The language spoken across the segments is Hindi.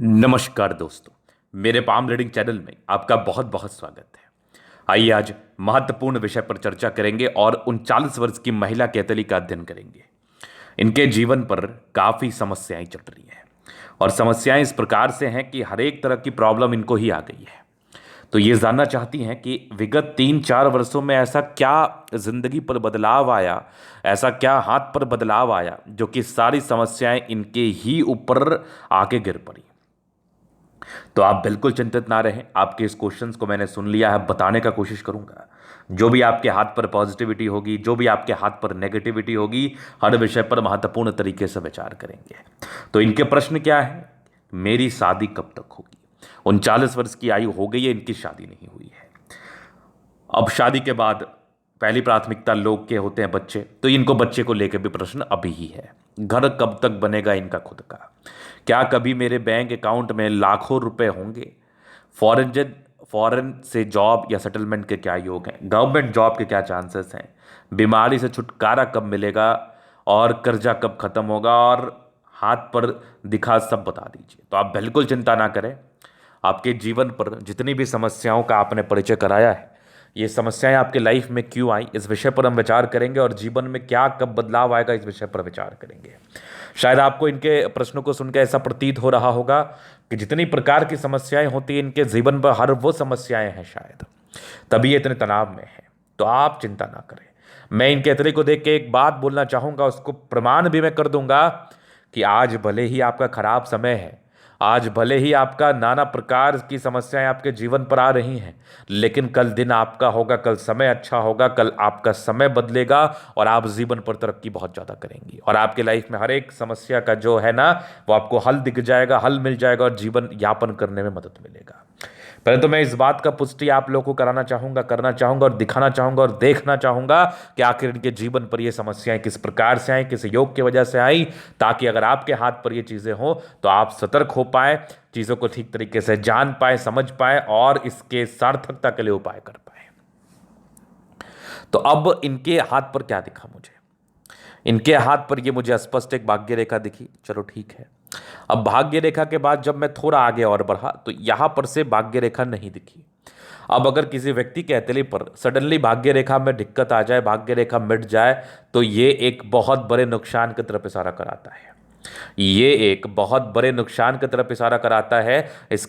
नमस्कार दोस्तों, मेरे पाम रीडिंग चैनल में आपका बहुत बहुत स्वागत है। आइए आज महत्वपूर्ण विषय पर चर्चा करेंगे और 39 वर्ष की महिला कैथली का अध्ययन करेंगे। इनके जीवन पर काफ़ी समस्याएं चल रही हैं और समस्याएं इस प्रकार से हैं कि हर एक तरह की प्रॉब्लम इनको ही आ गई है। तो ये जानना चाहती हैं कि विगत 3-4 वर्षों में ऐसा क्या जिंदगी पर बदलाव आया, ऐसा क्या हाथ पर बदलाव आया जो कि सारी समस्याएं इनके ही ऊपर आके गिर पड़ी। तो आप बिल्कुल चिंतित ना रहें, आपके इस क्वेश्चंस को मैंने सुन लिया है, बताने का कोशिश करूंगा। जो भी आपके हाथ पर पॉजिटिविटी होगी, जो भी आपके हाथ पर नेगेटिविटी होगी, हर विषय पर महत्वपूर्ण तरीके से विचार करेंगे। तो इनके प्रश्न क्या है? मेरी शादी कब तक होगी? 39 वर्ष की आयु हो गई है, इनकी शादी नहीं हुई है। अब शादी के बाद पहली प्राथमिकता लोग के होते हैं बच्चे, तो इनको बच्चे को लेकर भी प्रश्न अभी ही है। घर कब तक बनेगा इनका खुद का? क्या कभी मेरे बैंक अकाउंट में लाखों रुपए होंगे? फॉरेन से जॉब या सेटलमेंट के क्या योग हैं? गवर्नमेंट जॉब के क्या चांसेस हैं? बीमारी से छुटकारा कब मिलेगा? और कर्जा कब खत्म होगा? और हाथ पर दिखा सब बता दीजिए। तो आप बिल्कुल चिंता ना करें। आपके जीवन पर जितनी भी समस्याओं का आपने परिचय कराया है, ये समस्याएं आपके लाइफ में क्यों आई, इस विषय पर हम विचार करेंगे और जीवन में क्या कब बदलाव आएगा, इस विषय पर विचार करेंगे। शायद आपको इनके प्रश्नों को सुनकर ऐसा प्रतीत हो रहा होगा कि जितनी प्रकार की समस्याएं होती हैं इनके जीवन पर, हर वो समस्याएं हैं शायद, तभी ये इतने तनाव में है। तो आप चिंता ना करें। मैं इनके अतरे को देख के एक बात बोलना चाहूंगा, उसको प्रमाण भी मैं कर दूंगा कि आज भले ही आपका खराब समय है, आज भले ही आपका नाना प्रकार की समस्याएं आपके जीवन पर आ रही हैं, लेकिन कल दिन आपका होगा, कल समय अच्छा होगा, कल आपका समय बदलेगा और आप जीवन पर तरक्की बहुत ज़्यादा करेंगी और आपके लाइफ में हर एक समस्या का जो है ना, वो आपको हल दिख जाएगा, हल मिल जाएगा और जीवन यापन करने में मदद मिलेगा। पहले तो मैं इस बात का पुष्टि आप लोगों को कराना चाहूंगा, करना चाहूंगा और दिखाना चाहूंगा और देखना चाहूंगा कि आखिर इनके जीवन पर ये समस्याएं किस प्रकार से आई, किस योग की वजह से आई, ताकि अगर आपके हाथ पर ये चीजें हो तो आप सतर्क हो पाए, चीजों को ठीक तरीके से जान पाए, समझ पाए और इसके सार्थकता के लिए उपाय कर पाए। तो अब इनके हाथ पर क्या दिखा मुझे? इनके हाथ पर ये मुझे स्पष्ट एक भाग्य रेखा दिखी। चलो ठीक है। अब भाग्य रेखा के बाद जब मैं थोड़ा आगे और बढ़ा तो यहां पर से भाग्य रेखा नहीं दिखी। अब अगर किसी व्यक्ति के हथेली पर सडनली भाग्य रेखा में दिक्कत आ जाए, भाग्य रेखा मिट जाए, तो ये एक बहुत बड़े नुकसान की तरफ इशारा कराता है। ये एक बहुत बड़े नुकसान की तरफ इशारा कराता है। इस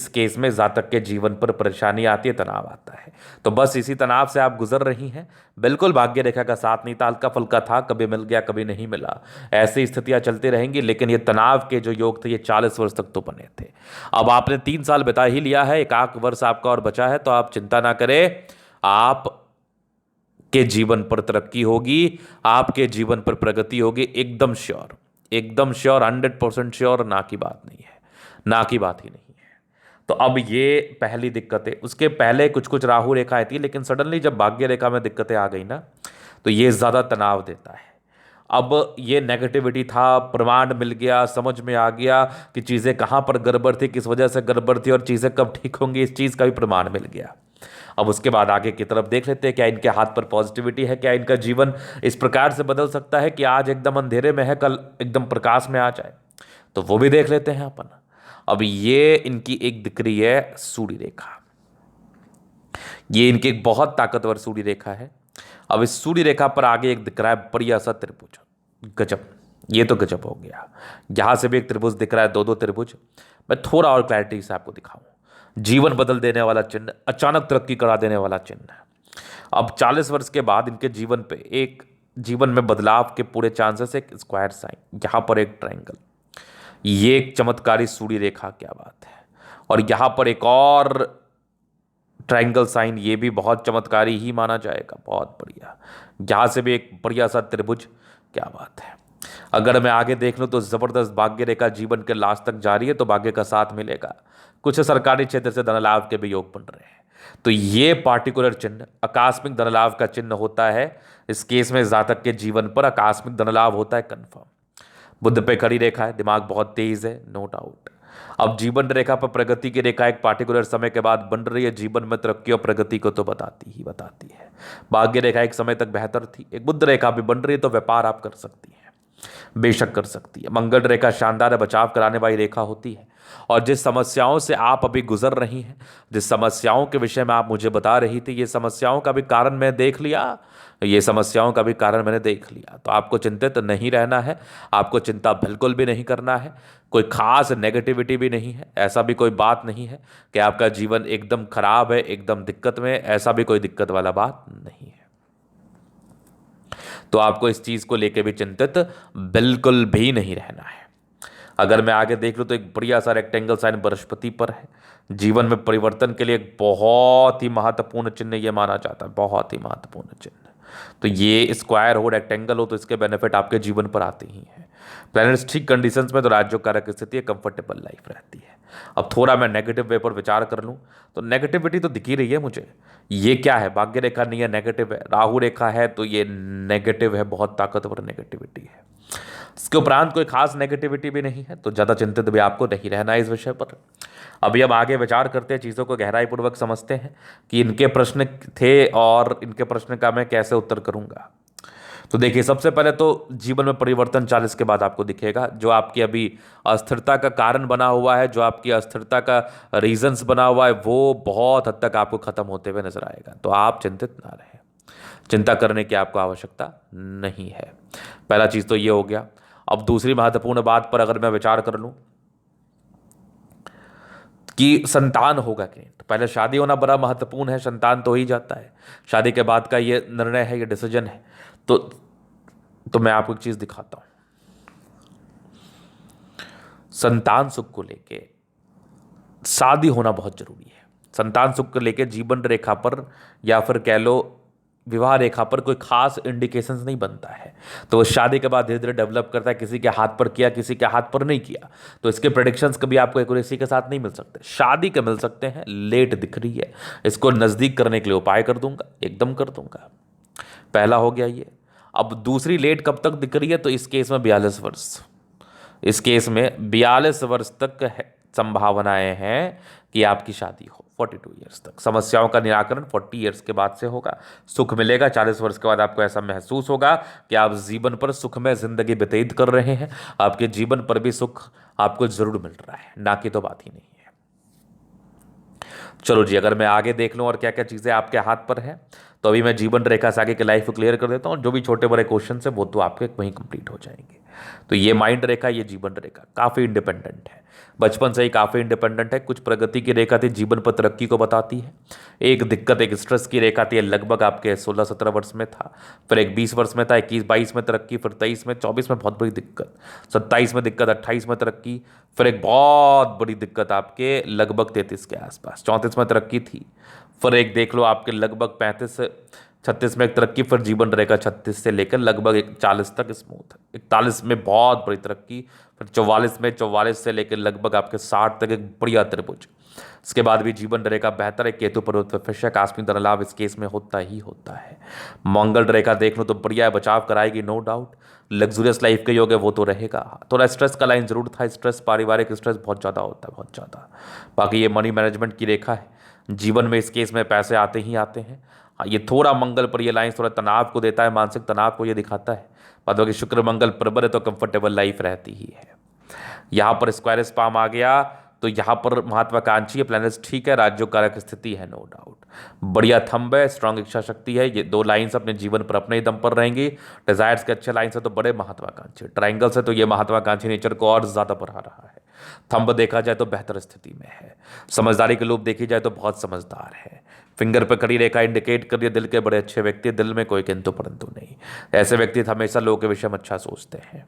केस में जातक के जीवन पर परेशानी आती है, तनाव आता है। तो बस इसी तनाव से आप गुजर रही हैं। बिल्कुल भाग्य रेखा का साथ नहीं था, हल्का फुल्का था, कभी मिल गया कभी नहीं मिला, ऐसी स्थितियां चलती रहेंगी। लेकिन ये तनाव के जो योग थे ये 40 वर्ष तक तो बने थे। अब आपने 3 साल बिता ही लिया है, एक आध वर्ष आपका और बचा है, तो आप चिंता ना करें। आप के जीवन पर तरक्की होगी, आपके जीवन पर प्रगति होगी, एकदम श्योर, एकदम श्योर, 100% श्योर, ना की बात नहीं है, ना की बात ही नहीं है। तो अब ये पहली दिक्कत है। उसके पहले कुछ कुछ राहु रेखाएं थी, लेकिन सडनली जब भाग्य रेखा में दिक्कतें आ गई ना, तो ये ज्यादा तनाव देता है। अब ये नेगेटिविटी था, प्रमाण मिल गया, समझ में आ गया कि चीजें कहां पर गड़बड़ थी, किस वजह से गड़बड़ थी और चीजें कब ठीक होंगी, इस चीज का भी प्रमाण मिल गया। अब उसके बाद आगे की तरफ देख लेते हैं, क्या इनके हाथ पर पॉजिटिविटी है, क्या इनका जीवन इस प्रकार से बदल सकता है कि आज एकदम अंधेरे में है, कल एकदम प्रकाश में आ जाए। तो वो भी देख लेते हैं अपन। अब ये इनकी एक दिख रही है सूर्य रेखा। ये इनकी एक बहुत ताकतवर सूर्य रेखा है। अब इस सूर्य रेखा पर आगे एक दिख रहा है बढ़िया सा त्रिभुज। गजब, ये तो गजब हो गया। यहां से भी एक त्रिभुज दिख रहा है, दो दो त्रिभुज। मैं थोड़ा और क्लैरिटी से आपको दिखाऊं। जीवन बदल देने वाला चिन्ह, अचानक तरक्की करा देने वाला चिन्ह। अब 40 वर्ष के बाद इनके जीवन पे एक जीवन में बदलाव के पूरे चांसेस। एक स्क्वायर साइन, यहां पर एक ट्रायंगल, ये एक चमत्कारी सूर्य रेखा, क्या बात है। और यहां पर एक और ट्रायंगल साइन, ये भी बहुत चमत्कारी ही माना जाएगा, बहुत बढ़िया। यहां से भी एक बढ़िया सा त्रिभुज, क्या बात है। अगर मैं आगे देख लूं तो जबरदस्त भाग्य रेखा जीवन के लास्ट तक जारी है, तो भाग्य का साथ मिलेगा। कुछ सरकारी क्षेत्र से धन लाभ के भी योग बन रहे हैं। तो ये पार्टिकुलर चिन्ह आकस्मिक धन लाभ का चिन्ह होता है। इस केस में जातक के जीवन पर आकस्मिक धन लाभ होता है कंफर्म। बुध पे खड़ी रेखा है, दिमाग बहुत तेज है, नो डाउट। अब जीवन रेखा पर प्रगति की रेखा एक पार्टिकुलर समय के बाद बन रही है, जीवन में तरक्की और प्रगति को तो बताती ही बताती है। भाग्य रेखा एक समय तक बेहतर थी, एक बुध रेखा भी बन रही है, तो व्यापार आप कर सकती है, बेशक कर सकती है। मंगल रेखा शानदार है, बचाव कराने वाली रेखा होती है। और जिस समस्याओं से आप अभी गुजर रही हैं, जिस समस्याओं के विषय में आप मुझे बता रही थी, ये समस्याओं का भी कारण मैं देख लिया, ये समस्याओं का भी कारण मैंने देख लिया। तो आपको चिंतित नहीं रहना है, आपको चिंता बिल्कुल भी नहीं करना है। कोई खास नेगेटिविटी भी नहीं है, ऐसा भी कोई बात नहीं है कि आपका जीवन एकदम खराब है, एकदम दिक्कत में, ऐसा भी कोई दिक्कत वाला बात नहीं है। तो आपको इस चीज को लेकर भी चिंतित बिल्कुल भी नहीं रहना है। अगर मैं आगे देख लूँ तो एक बढ़िया सा रेक्टेंगल साइन बृहस्पति पर है। जीवन में परिवर्तन के लिए एक बहुत ही महत्वपूर्ण चिन्ह ये माना जाता है, बहुत ही महत्वपूर्ण चिन्ह। तो ये स्क्वायर हो, रेक्टेंगल हो, तो इसके बेनिफिट आपके जीवन पर आते ही हैं। प्लैनेट्स ठीक कंडीशंस में तो राज्यों कारक स्थिति है, कंफर्टेबल लाइफ रहती है। अब थोड़ा मैं नेगेटिव वे पर विचार कर लूँ तो नेगेटिविटी तो दिख ही रही है मुझे। ये क्या है, भाग्य रेखा नहीं है, नेगेटिव है। राहु रेखा है तो ये नेगेटिव है, बहुत ताकतवर नेगेटिविटी है। इसके उपरांत कोई खास नेगेटिविटी भी नहीं है, तो ज़्यादा चिंतित भी आपको नहीं रहना है इस विषय पर। अभी अब आगे विचार करते हैं, चीज़ों को गहराई पूर्वक समझते हैं कि इनके प्रश्न थे और इनके प्रश्न का मैं कैसे उत्तर करूंगा। तो देखिए, सबसे पहले तो जीवन में परिवर्तन 40 के बाद आपको दिखेगा। जो आपकी अभी अस्थिरता का कारण बना हुआ है, जो आपकी अस्थिरता का रीजंस बना हुआ है, वो बहुत हद तक आपको खत्म होते हुए नजर आएगा। तो आप चिंतित ना रहें, चिंता करने की आपको आवश्यकता नहीं है। पहला चीज तो ये हो गया। अब दूसरी महत्वपूर्ण बात पर अगर मैं विचार कर लूं कि संतान होगा कि नहीं, तो पहले शादी होना बड़ा महत्वपूर्ण है, संतान तो ही जाता है। शादी के बाद का ये निर्णय है, ये डिसीजन है। तो मैं आपको एक चीज दिखाता हूं। संतान सुख को लेके शादी होना बहुत जरूरी है। संतान सुख को लेके जीवन रेखा पर या फिर कह लो विवाह रेखा पर कोई खास इंडिकेशंस नहीं बनता है। तो वो शादी के बाद धीरे धीरे डेवलप करता है, किसी के हाथ पर किया, किसी के हाथ पर नहीं किया। तो इसके प्रेडिक्शंस कभी आपको एक्यूरेसी के साथ नहीं मिल सकते। शादी के मिल सकते हैं, लेट दिख रही है, इसको नजदीक करने के लिए उपाय कर दूंगा, एकदम कर दूंगा। पहला हो गया ये। अब दूसरी लेट कब तक दिख रही है, तो इस केस में 42 वर्ष, इस केस में 42 वर्ष तक संभावनाएं हैं कि आपकी शादी हो। 42 ईयर्स तक समस्याओं का निराकरण 40 ईयर्स के बाद से होगा। सुख मिलेगा। 40 वर्ष के बाद आपको ऐसा महसूस होगा कि आप जीवन पर सुखमय जिंदगी व्यतीत कर रहे हैं। आपके जीवन पर भी सुख आपको जरूर मिल रहा है, ना कि तो बात ही नहीं है। चलो जी, अगर मैं आगे देख लूं और क्या क्या चीजें आपके हाथ पर है, तो अभी मैं जीवन रेखा से आगे की लाइफ को क्लियर कर देता हूं। जो भी छोटे बड़े क्वेश्चन है वो तो आपके वहीं कंप्लीट हो जाएंगे। तो ये माइंड रेखा, ये जीवन रेखा काफी इंडिपेंडेंट है, बचपन से ही काफी इंडिपेंडेंट है। कुछ प्रगति की रेखा थी, जीवन पर तरक्की को बताती है। एक दिक्कत, एक स्ट्रेस की रेखा थी, लगभग आपके 16-17 वर्ष में था। फिर एक 20 वर्ष में था, 21-22 में तरक्की, फिर 23 में, 24 में बहुत बड़ी दिक्कत, 27 में दिक्कत, 28 में तरक्की, फिर एक बहुत बड़ी दिक्कत आपके लगभग 33 के आसपास, 34 में तरक्की थी। फिर एक देख लो आपके लगभग 35 से 36 में एक तरक्की, फिर जीवन रेखा 36 से लेकर लगभग 40 तक स्मूथ, 41 में बहुत बड़ी तरक्की, फिर 44 में, 44 से लेकर लगभग आपके 60 तक एक बढ़िया त्रिभुज। इसके बाद भी जीवन रेखा बेहतर है। केतु पर्वत पर फिर आकस्मिक धन लाभ इस केस में होता ही होता है। मंगल रेखा देख लो तो बढ़िया है, बचाव कराएगी नो डाउट। लग्जूरियस लाइफ के योग है वो तो रहेगा। थोड़ा स्ट्रेस का लाइन जरूर था, स्ट्रेस, पारिवारिक स्ट्रेस बहुत ज़्यादा होता है, बहुत ज़्यादा। बाकी ये मनी मैनेजमेंट की रेखा है। जीवन में इस केस में पैसे आते ही आते हैं। ये थोड़ा मंगल पर ये लाइन थोड़ा तनाव को देता है, मानसिक तनाव को ये दिखाता है। बाद बाकी शुक्र मंगल प्रबल है तो कंफर्टेबल लाइफ रहती ही है। यहाँ पर स्क्वायर स्पाम आ गया तो यहाँ पर महत्वाकांक्षी प्लैनेट्स ठीक है, राज्यों कारक स्थिति है नो डाउट। बढ़िया थंब है, स्ट्रांग इच्छा शक्ति है। ये दो लाइन्स अपने जीवन पर अपने ही दम पर रहेंगी। डिजायर्स के अच्छे लाइन से तो बड़े महत्वाकांक्षी, ट्राइंगल से तो ये महत्वाकांक्षी नेचर को और ज्यादा बढ़ा रहा है। थंब देखा जाए तो बेहतर स्थिति में है। समझदारी के लोग देखी जाए तो बहुत समझदार है। फिंगर पर खड़ी रेखा इंडिकेट कर रही है दिल के बड़े अच्छे व्यक्ति, दिल में कोई किंतु परंतु नहीं। ऐसे व्यक्ति हमेशा लोगों के विषय में अच्छा सोचते हैं।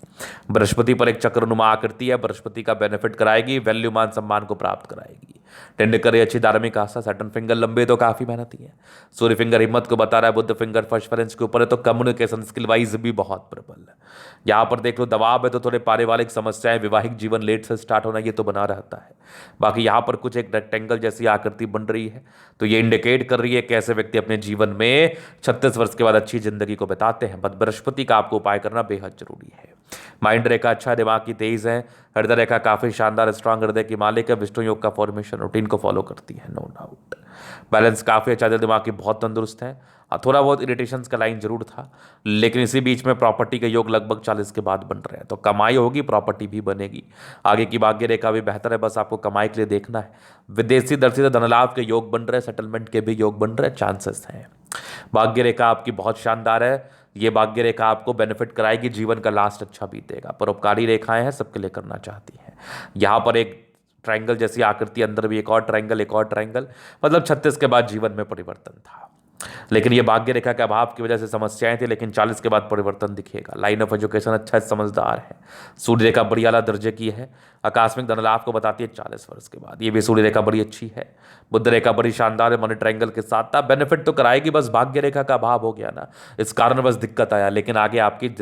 बृहस्पति पर एक चक्रनुमा आकृति है, बृहस्पति का बेनिफिट कराएगी, वैल्यू मान सम्मान को प्राप्त कराएगी। टेंड करे अच्छी धार्मिक आस्था। सैटर्न फिंगर लंबे तो काफी मेहनती है। सूर्य फिंगर हिम्मत को बता रहा है, बुद्ध फिंगर परसेवरेंस के ऊपर है, तो कम्युनिकेशन स्किल वाइज भी बहुत प्रबल है। यहाँ पर देख लो दबाव है तो थोड़े पारिवारिक समस्याएं, वैवाहिक जीवन लेट से स्टार्ट होना ये तो बना रहता है। बाकी यहाँ पर कुछ एक रेक्टेंगल जैसी आकृति बन रही है, तो ये इंडिकेट कर रही है कैसे व्यक्ति अपने जीवन में 36 वर्ष के बाद अच्छी जिंदगी को बिताते हैं। बट बृहस्पति का आपको उपाय करना बेहद जरूरी है। माइंड रेखा अच्छा, दिमाग की तेज है, हृदय रेखा काफी शानदार स्ट्रांग हृदय की मालिक है, विष्णु योग का फॉर्मेशन रूटीन को फॉलो करती है, नो डाउट। बैलेंस काफी अच्छा, दिल दिमाग की बहुत तंदुरुस्त है। थोड़ा बहुत इरिटेशंस का लाइन जरूर था, लेकिन इसी बीच में प्रॉपर्टी के योग लगभग 40 के बाद बन रहे हैं, तो कमाई होगी, प्रॉपर्टी भी बनेगी। आगे की भाग्य रेखा भी बेहतर है, बस आपको कमाई के लिए देखना है। विदेशी दर्शी से धनलाभ के योग बन रहे हैं, सेटलमेंट के भी योग बन रहे हैं, चांसेस हैं। भाग्य रेखा आपकी बहुत शानदार है, ये भाग्य रेखा आपको बेनिफिट कराएगी, जीवन का लास्ट अच्छा बीतेगा। परोपकारी रेखाएं हैं, सबके लिए करना चाहती हैं। यहाँ पर एक ट्रायंगल जैसी आकृति, अंदर भी एक और ट्रायंगल, एक और ट्रायंगल, मतलब 36 के बाद जीवन में परिवर्तन था। लेकिन ये भाग्य रेखा के अभाव की वजह से समस्याएं थी, लेकिन 40 के बाद परिवर्तन दिखेगा। लाइन ऑफ एजुकेशन अच्छा है, समझदार है। सूर्य रेखा बड़ी आला दर्जे की है, आकस्मिक धनलाभ को बताती है 40 वर्ष के बाद। ये भी सूर्य रेखा बड़ी अच्छी है। बुध रेखा बड़ी शानदार है, मनी ट्रायंगल के साथ था, बेनिफिट तो कराएगी, बस भाग्य रेखा का अभाव हो गया ना, इस कारण बस दिक्कत आया। लेकिन आगे आपकी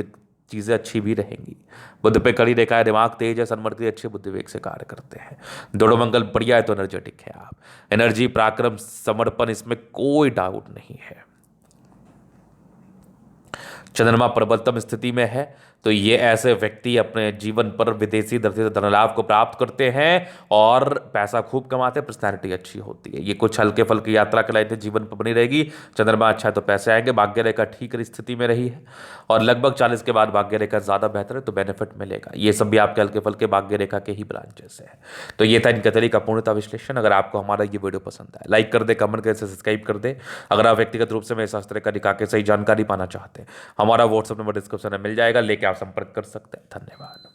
चीज़ें अच्छी भी रहेंगी। बुध पे कड़ी रेखा है, दिमाग तेज है, सन्मति अच्छे बुद्धि वेग से कार्य करते हैं। दोनों मंगल बढ़िया है, तो एनर्जेटिक है आप। एनर्जी, पराक्रम, समर्पण, इसमें कोई डाउट नहीं है। चंद्रमा प्रबलतम स्थिति में है, तो ये ऐसे व्यक्ति अपने जीवन पर विदेशी दृष्टि से धनलाभ को प्राप्त करते हैं और पैसा खूब कमाते हैं, पर्सनैलिटी अच्छी होती है। ये कुछ हल्के फल्के यात्रा के लायक जीवन पर बनी रहेगी। चंद्रमा अच्छा है तो पैसे आएंगे। भाग्य रेखा ठीक स्थिति में रही है और लगभग 40 के बाद भाग्य रेखा ज़्यादा बेहतर है, तो बेनिफिट मिलेगा। ये सब भी आपके हल्के फल्के भाग्य रेखा के ही ब्रांचेस है। तो ये था इनका तरीका पूर्णता विश्लेषण। अगर आपको हमारा ये वीडियो पसंद आए, लाइक कर दे, कमेंट करके सब्सक्राइब कर दे। अगर आप व्यक्तिगत रूप से मेरे शास्त्र का दिखा के सही जानकारी पाना चाहते हैं, हमारा व्हाट्सअप नंबर डिस्क्रिप्शन में मिल जाएगा, लेके आप संपर्क कर सकते हैं। धन्यवाद।